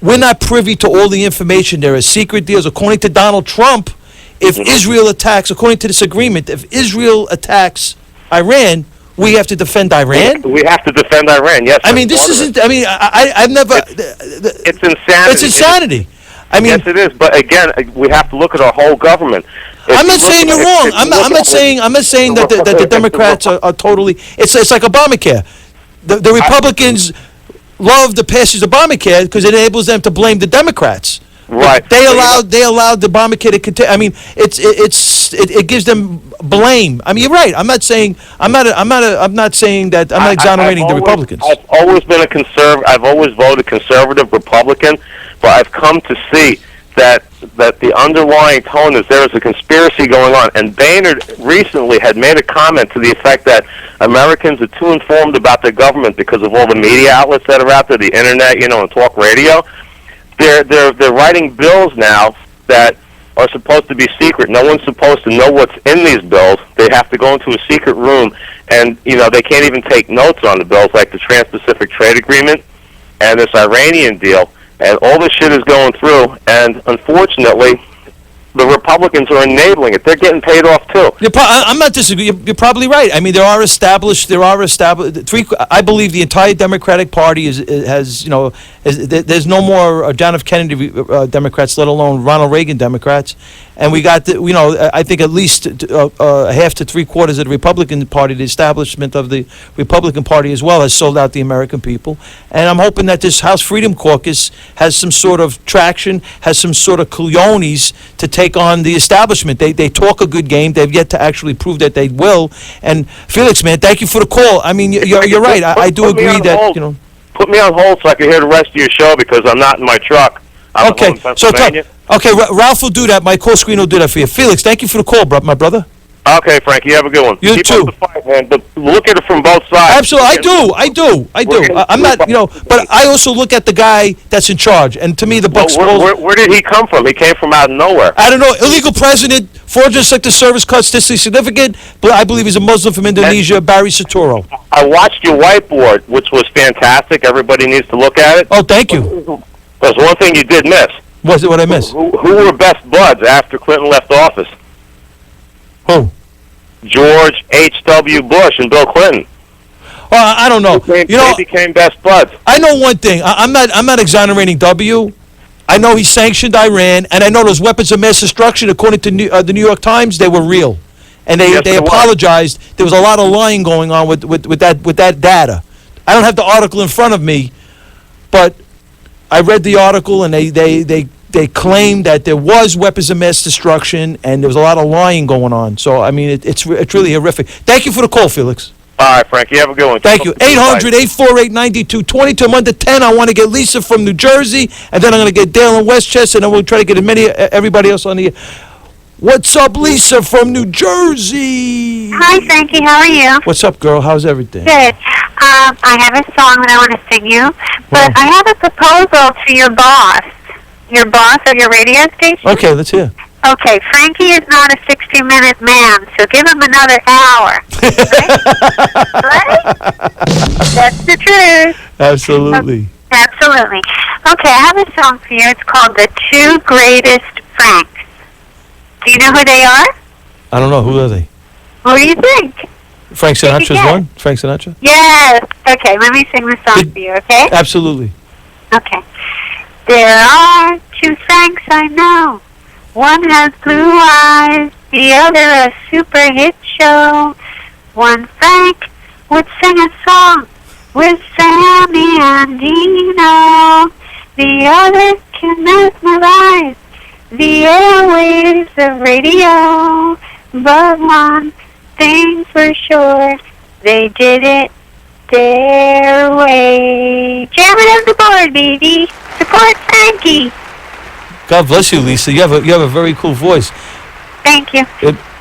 we're not privy to all the information. There are secret deals. According to Donald Trump, if Israel attacks, according to this agreement, if Israel attacks Iran, we have to defend Iran? We have to defend Iran, yes. This isn't, I've never... It's insanity. It's insanity. Yes, it is. But again, we have to look at our whole government. I'm not saying you're wrong. I'm not saying that the Democrats are totally... It's like Obamacare. The Republicans... love the passage of Obamacare because it enables them to blame the Democrats. Right. They allowed the Obamacare to continue. I mean, it gives them blame. I mean, you're right. I'm not saying that I'm not exonerating the Republicans. I've always been a conservative. I've always voted conservative Republican, but I've come to see that the underlying tone is there is a conspiracy going on. And Boehner recently had made a comment to the effect that Americans are too informed about their government because of all the media outlets that are out there, the internet, and talk radio. They're writing bills now that are supposed to be secret. No one's supposed to know what's in these bills. They have to go into a secret room, and they can't even take notes on the bills, like the Trans-Pacific Trade Agreement and this Iranian deal. And all this shit is going through, and unfortunately, the Republicans are enabling it. They're getting paid off too. I'm not disagreeing. You're probably right. I mean, there are established. I believe the entire Democratic Party there's no more John F. Kennedy Democrats, let alone Ronald Reagan Democrats, and we got I think at least half to three quarters of the Republican Party, the establishment of the Republican Party as well, has sold out the American people, and I'm hoping that this House Freedom Caucus has some sort of traction, has some sort of cojones to take on the establishment. They talk a good game. They've yet to actually prove that they will. And Felix, man, thank you for the call. I mean, you're right. I do agree that Put me on hold so I can hear the rest of your show because I'm not in my truck. I'm at home in Pennsylvania. Ralph will do that. My call screen will do that for you. Felix, thank you for the call, my brother. Okay, Frankie, have a good one. You Keep too. up the fight, man. But look at it from both sides. Absolutely, I do. I'm not, but I also look at the guy that's in charge, and to me, the buck's where did he come from? He came from out of nowhere. I don't know. Illegal president, fraudulent sector service cuts, statistically significant. But I believe he's a Muslim from Indonesia, Barry Soetoro. I watched your whiteboard, which was fantastic. Everybody needs to look at it. Oh, thank you. There's one thing you did miss. What's it? What I miss? Who were best buds after Clinton left office? Who? George H.W. Bush and Bill Clinton. Well, I don't know. They became best buds. I know one thing. I'm not exonerating W. I know he sanctioned Iran, and I know those weapons of mass destruction, according to the New York Times, they were real, and they apologized. There was a lot of lying going on with that data. I don't have the article in front of me, but I read the article, and they claimed that there was weapons of mass destruction, and there was a lot of lying going on. So, I mean, it's really horrific. Thank you for the call, Felix. All right, Frankie, have a good one. Thank you. 800-848-9222. To Monday 10, I want to get Lisa from New Jersey, and then I'm going to get Dale in Westchester, and then we'll try to get everybody else on the air. What's up, Lisa from New Jersey? Hi, Frankie. How are you? What's up, girl? How's everything? Good. I have a song that I want to sing you, but I have a proposal to your boss of your radio station. Okay, let's hear. Okay, Frankie is not a 60-minute man, so give him another hour. Right? That's the truth. Absolutely. Absolutely. Okay, I have a song for you. It's called The Two Greatest Franks. Do you know who they are? I don't know. Who are they? Who do you think? Frank Sinatra's one? Frank Sinatra? Yes. Okay, let me sing the song for you, okay? Absolutely. Okay. There are two Franks I know. One has blue eyes, the other a super hit show. One Frank would sing a song with Sammy and Dino. The other can mesmerize the airwaves of radio. But one thing for sure, they did it their way. Jam it on the board, baby. Support Frankie. God bless you, Lisa. You have a very cool voice. Thank you.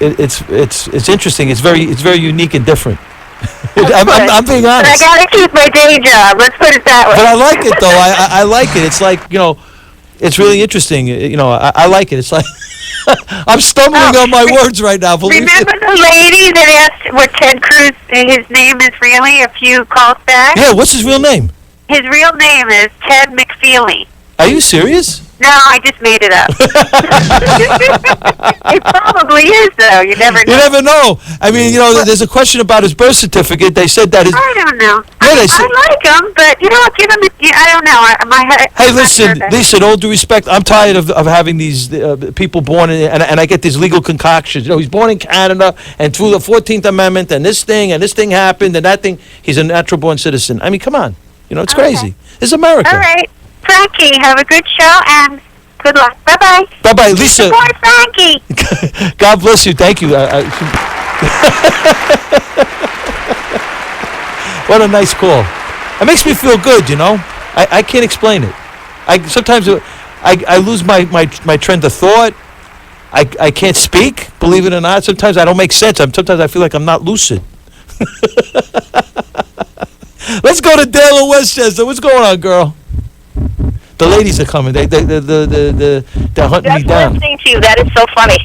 It's interesting. It's very unique and different. I'm being honest. But I gotta keep my day job. Let's put it that way. But I like it though. I like it. It's like it's really interesting. I like it. It's like I'm stumbling on my words right now. Remember the lady that asked what Ted Cruz his name is really a few calls back? Yeah. What's his real name? His real name is Ted McFeely. Are you serious? No, I just made it up. It probably is, though. You never know. You never know. I mean, there's a question about his birth certificate. They said that his... I don't know. I like him, but, give him... I don't know. Hey, listen, Lisa, in all due respect, I'm tired of having these people born in... And I get these legal concoctions. He's born in Canada, and through the 14th Amendment, and this thing happened, and that thing... He's a natural-born citizen. I mean, come on. You know, it's crazy. It's America. All right. Frankie, have a good show and good luck. Bye-bye. Bye-bye, Lisa. Support Frankie. God bless you. Thank you. What a nice call. It makes me feel good, you know. I can't explain it. Sometimes I lose my trend of thought. I can't speak, believe it or not. Sometimes I don't make sense. Sometimes I feel like I'm not lucid. Let's go to Dale in Westchester. What's going on, girl? The ladies are coming. They're hunting me down. Listening to you, that is so funny.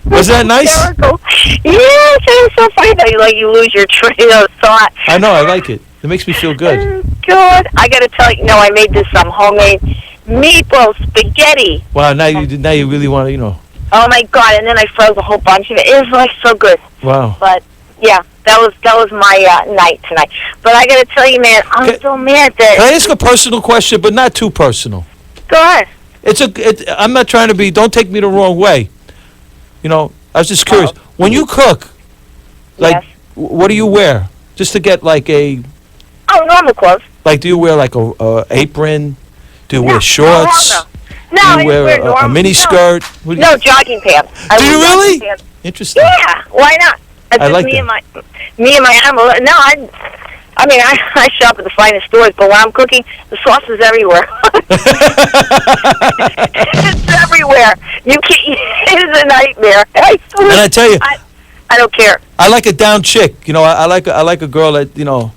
Was that nice? Hysterical. Yes, it was so funny that you lose your train of thought. I know. I like it. It makes me feel good. Good. I got to tell you, I made this homemade meatball spaghetti. Wow. Now you really want to, you know. Oh my God! And then I froze a whole bunch of it. It was like so good. Wow. But yeah, that was my night tonight. But I got to tell you, man, I'm so mad that. Can I ask a personal question, but not too personal? Go ahead. I'm not trying to be. Don't take me the wrong way. You know, I was just curious. When you cook, like, what do you wear? Just to get like a. Oh, normal clothes. Like, do you wear like a apron? Do you wear shorts? No, do you wear a mini skirt? No, jogging pants. Do you really? Interesting. Yeah, why not? I like me and my animal. No, I mean, I shop at the finest stores, but when I'm cooking, the sauce is everywhere. It's everywhere. It's a nightmare. And I tell you, I don't care. I like a down chick. You know, I like a girl that, you know,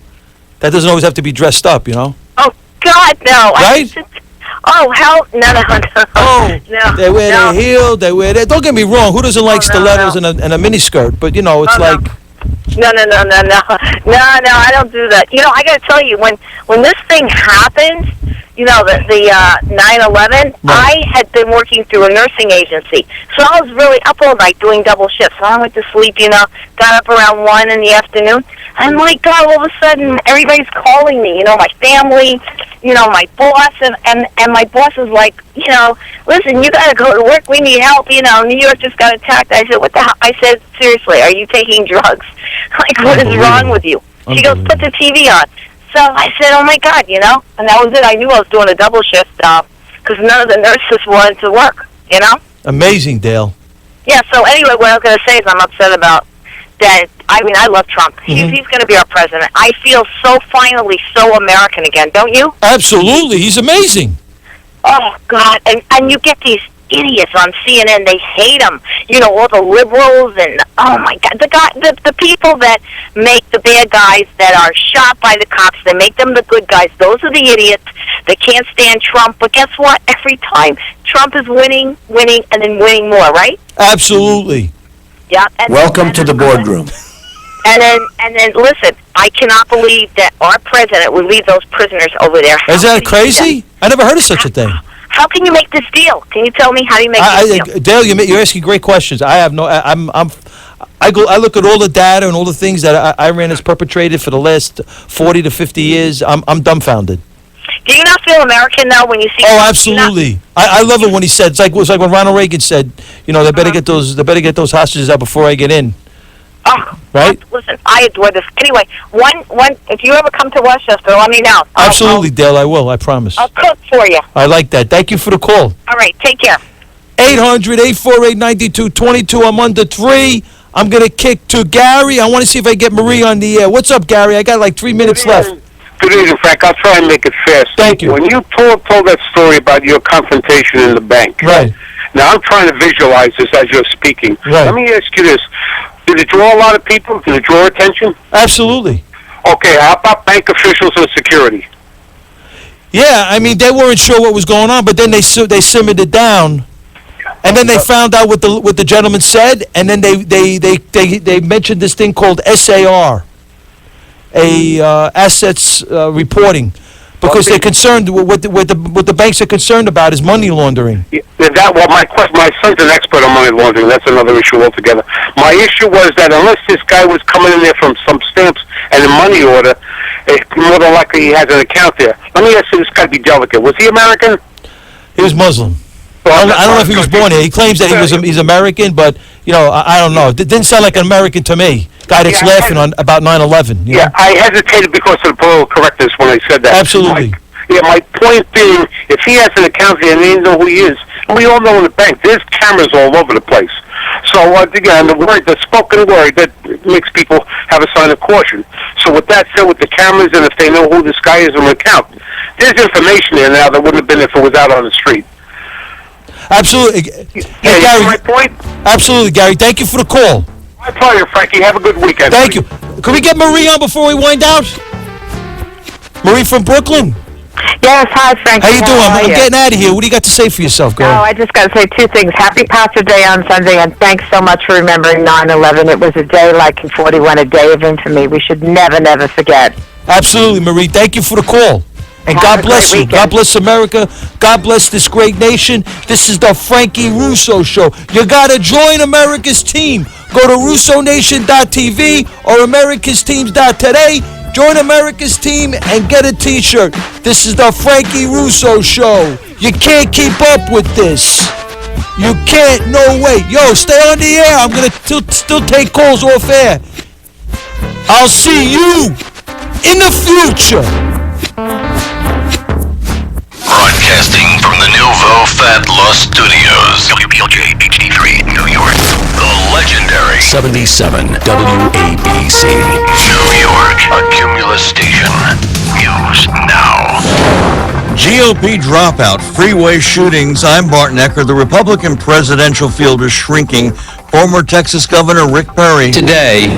that doesn't always have to be dressed up. You know. Oh God, no. Right? Oh hell, no. Oh, no. They wear their heel. They wear that. Don't get me wrong. Who doesn't like stilettos and a mini skirt? But you know, it's like. No, I don't do that. You know, I got to tell you, when this thing happened, you know, the 9/11, I had been working through a nursing agency, so I was really up all night doing double shifts. So I went to sleep, you know, got up around 1 in the afternoon, and my God, all of a sudden, everybody's calling me. You know, my family, you know, my boss, and my boss is like, you know, listen, you got to go to work. We need help. You know, New York just got attacked. I said, what the hell? I said, seriously, are you taking drugs? Like, what is wrong with you? She goes, put the TV on. So I said, oh, my God, you know? And that was it. I knew I was doing a double shift because none of the nurses wanted to work, you know? Amazing, Dale. Yeah, so anyway, what I was going to say is I'm upset about that. I mean, I love Trump. Mm-hmm. He's going to be our president. I feel finally so American again, don't you? Absolutely. He's amazing. Oh, God. And you get these idiots on CNN. They hate him. You know, all the liberals and, oh, my God. The people that make the bad guys that are shot by the cops, they make them the good guys. Those are the idiots. They can't stand Trump. But guess what? Every time Trump is winning, and then winning more, right? Absolutely. Yeah. Welcome to the boardroom. And then, listen, I cannot believe that our president would leave those prisoners over there. Is that crazy? I never heard of such a thing. How can you make this deal? Can you tell me how do you make this deal? Dale, you're asking great questions. I have no. I look at all the data and all the things that Iran has perpetrated for the last 40 to 50 years. I'm dumbfounded. Do you not feel American though when you see? Oh, absolutely. I love it when he said it was like when Ronald Reagan said, you know, they better get those hostages out before I get in. Oh, right. Listen, I adore this. Anyway, one. If you ever come to Westchester, let me know. Absolutely, Dale. I will. I promise. I'll cook for you. I like that. Thank you for the call. All right. Take care. 800-848-9222. I'm under 3. I'm going to kick to Gary. I want to see if I get Marie on the air. What's up, Gary? I got like 3 minutes left. Good evening, Frank. I'll try and make it fast. Thank you. When you told that story about your confrontation in the bank. Right. Now, I'm trying to visualize this as you're speaking. Right. Let me ask you this. Did it draw a lot of people? Did it draw attention? Absolutely. Okay, how about bank officials and security? Yeah, I mean, they weren't sure what was going on, but then they simmered it down. And then they found out what the gentleman said, and then they mentioned this thing called SAR, assets reporting, because they're concerned what the banks are concerned about is money laundering. Yeah, my son's an expert on money laundering. That's another issue altogether. My issue was that unless this guy was coming in there from some stamps and a money order, more than likely he has an account there. Let me ask you, this got to be delicate. Was he American? He was Muslim. I don't know if he was born here. He claims that he's American, but I don't know. It didn't sound like an American to me. Guy that's laughing about 9/11. Yeah, I hesitated because of the political correctness when I said that. Absolutely. My point being, if he has an account here and they know who he is, and we all know in the bank, there's cameras all over the place. So again, the spoken word that makes people have a sign of caution. So with that said, with the cameras, and if they know who this guy is on the account, there's information there now that wouldn't have been if it was out on the street. Absolutely. Yeah, Gary, my point? Absolutely, Gary. Thank you for the call. My pleasure, Frankie. Have a good weekend. Thank you. Can we get Marie on before we wind out? Marie from Brooklyn. Yes, hi, Frankie. How you doing? I'm you? getting out of here. What do you got to say for yourself, girl? I just got to say two things. Happy Pastor Day on Sunday, and thanks so much for remembering 9/11. It was a day like in 41, a day of infamy. We should never, never forget. Absolutely, Marie. Thank you for the call. And God bless you. God bless America. God bless this great nation. This is the Frankie Russo Show. You got to join America's team. Go to RussoNation.tv or AmericasTeams.today. Join America's team and get a T-shirt. This is the Frankie Russo Show. You can't keep up with this. You can't. No way. Yo, stay on the air. I'm going to still take calls off air. I'll see you in the future. Broadcasting from the Nouveau Fat Loss Studios. WPLJ HD3, New York. The legendary 77 WABC. New York, a Cumulus station. News now. GOP dropout, freeway shootings. I'm Barton Ecker. The Republican presidential field is shrinking. Former Texas Governor Rick Perry. Today,